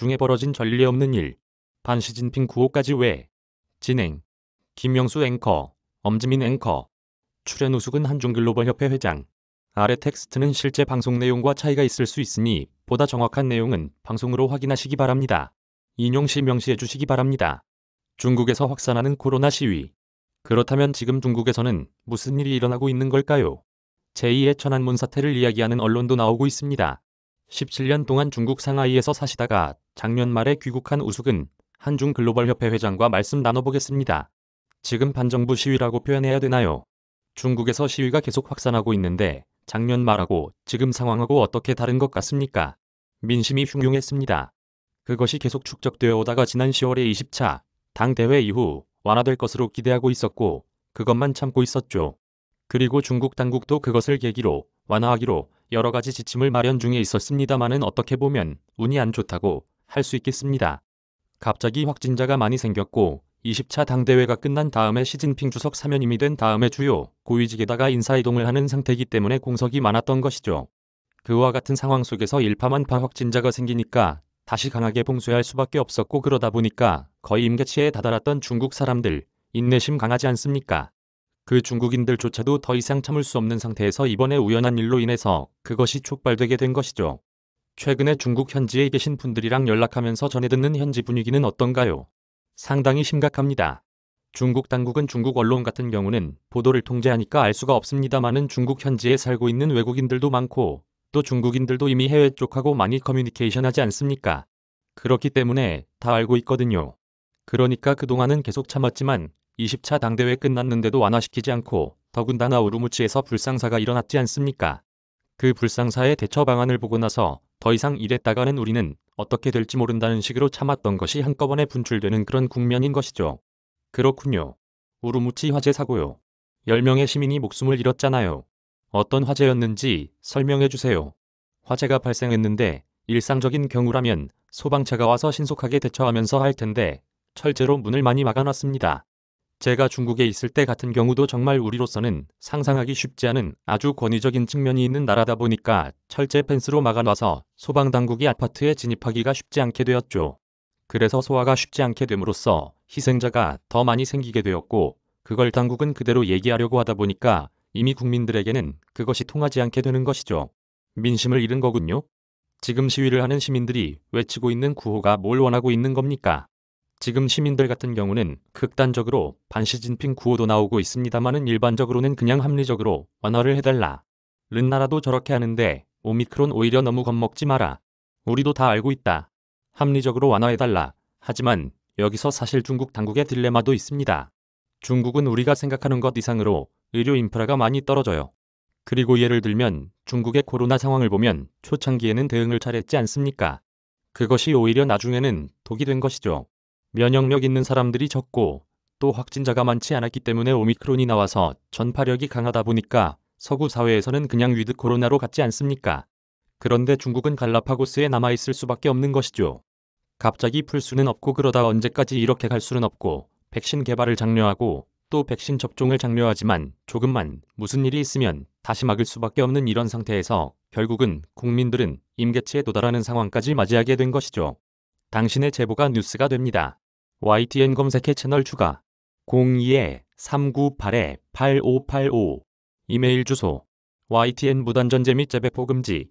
중에 벌어진 전례 없는 일. 반 시진핑 구호까지 왜? 진행. 김명수 앵커, 엄지민 앵커. 출연 우숙은 한중글로벌협회 회장. 아래 텍스트는 실제 방송 내용과 차이가 있을 수 있으니 보다 정확한 내용은 방송으로 확인하시기 바랍니다. 인용 시 명시해 주시기 바랍니다. 중국에서 확산하는 코로나 시위. 그렇다면 지금 중국에서는 무슨 일이 일어나고 있는 걸까요? 제2의 천안문 사태를 이야기하는 언론도 나오고 있습니다. 17년 동안 중국 상하이에서 사시다가 작년 말에 귀국한 우숙은 한중글로벌협회 회장과 말씀 나눠보겠습니다. 지금 반정부 시위라고 표현해야 되나요? 중국에서 시위가 계속 확산하고 있는데 작년 말하고 지금 상황하고 어떻게 다른 것 같습니까? 민심이 흉흉했습니다. 그것이 계속 축적되어 오다가 지난 10월에 20차 당대회 이후 완화될 것으로 기대하고 있었고 그것만 참고 있었죠. 그리고 중국 당국도 그것을 계기로 완화하기로 여러 가지 지침을 마련 중에 있었습니다마는 어떻게 보면 운이 안 좋다고 할 수 있겠습니다. 갑자기 확진자가 많이 생겼고 20차 당대회가 끝난 다음에 시진핑 주석 사면임이 된 다음에 주요 고위직에다가 인사이동을 하는 상태이기 때문에 공석이 많았던 것이죠. 그와 같은 상황 속에서 일파만파 확진자가 생기니까 다시 강하게 봉쇄할 수밖에 없었고 그러다 보니까 거의 임계치에 다다랐던 중국 사람들 인내심 강하지 않습니까? 그 중국인들조차도 더 이상 참을 수 없는 상태에서 이번에 우연한 일로 인해서 그것이 촉발되게 된 것이죠. 최근에 중국 현지에 계신 분들이랑 연락하면서 전해 듣는 현지 분위기는 어떤가요? 상당히 심각합니다. 중국 당국은 중국 언론 같은 경우는 보도를 통제하니까 알 수가 없습니다마는 중국 현지에 살고 있는 외국인들도 많고 또 중국인들도 이미 해외 쪽하고 많이 커뮤니케이션 하지 않습니까? 그렇기 때문에 다 알고 있거든요. 그러니까 그동안은 계속 참았지만 20차 당대회 끝났는데도 완화시키지 않고 더군다나 우루무치에서 불상사가 일어났지 않습니까? 그 불상사의 대처 방안을 보고 나서 더 이상 이랬다가는 우리는 어떻게 될지 모른다는 식으로 참았던 것이 한꺼번에 분출되는 그런 국면인 것이죠. 그렇군요. 우루무치 화재 사고요. 10명의 시민이 목숨을 잃었잖아요. 어떤 화재였는지 설명해 주세요. 화재가 발생했는데 일상적인 경우라면 소방차가 와서 신속하게 대처하면서 할 텐데 철제로 문을 많이 막아놨습니다. 제가 중국에 있을 때 같은 경우도 정말 우리로서는 상상하기 쉽지 않은 아주 권위적인 측면이 있는 나라다 보니까 철제 펜스로 막아놔서 소방당국이 아파트에 진입하기가 쉽지 않게 되었죠. 그래서 소화가 쉽지 않게 됨으로써 희생자가 더 많이 생기게 되었고 그걸 당국은 그대로 얘기하려고 하다 보니까 이미 국민들에게는 그것이 통하지 않게 되는 것이죠. 민심을 잃은 거군요. 지금 시위를 하는 시민들이 외치고 있는 구호가 뭘 원하고 있는 겁니까? 지금 시민들 같은 경우는 극단적으로 반시진핑 구호도 나오고 있습니다마는 일반적으로는 그냥 합리적으로 완화를 해달라. 른 나라도 저렇게 하는데 오미크론 오히려 너무 겁먹지 마라. 우리도 다 알고 있다. 합리적으로 완화해달라. 하지만 여기서 사실 중국 당국의 딜레마도 있습니다. 중국은 우리가 생각하는 것 이상으로 의료 인프라가 많이 떨어져요. 그리고 예를 들면 중국의 코로나 상황을 보면 초창기에는 대응을 잘했지 않습니까? 그것이 오히려 나중에는 독이 된 것이죠. 면역력 있는 사람들이 적고 또 확진자가 많지 않았기 때문에 오미크론이 나와서 전파력이 강하다 보니까 서구 사회에서는 그냥 위드 코로나로 갔지 않습니까? 그런데 중국은 갈라파고스에 남아있을 수밖에 없는 것이죠. 갑자기 풀 수는 없고 그러다 언제까지 이렇게 갈 수는 없고 백신 개발을 장려하고 또 백신 접종을 장려하지만 조금만 무슨 일이 있으면 다시 막을 수밖에 없는 이런 상태에서 결국은 국민들은 임계치에 도달하는 상황까지 맞이하게 된 것이죠. 당신의 제보가 뉴스가 됩니다. YTN 검색해 채널 추가 02-398-8585 이메일 주소 YTN 무단전제 및 재배포 금지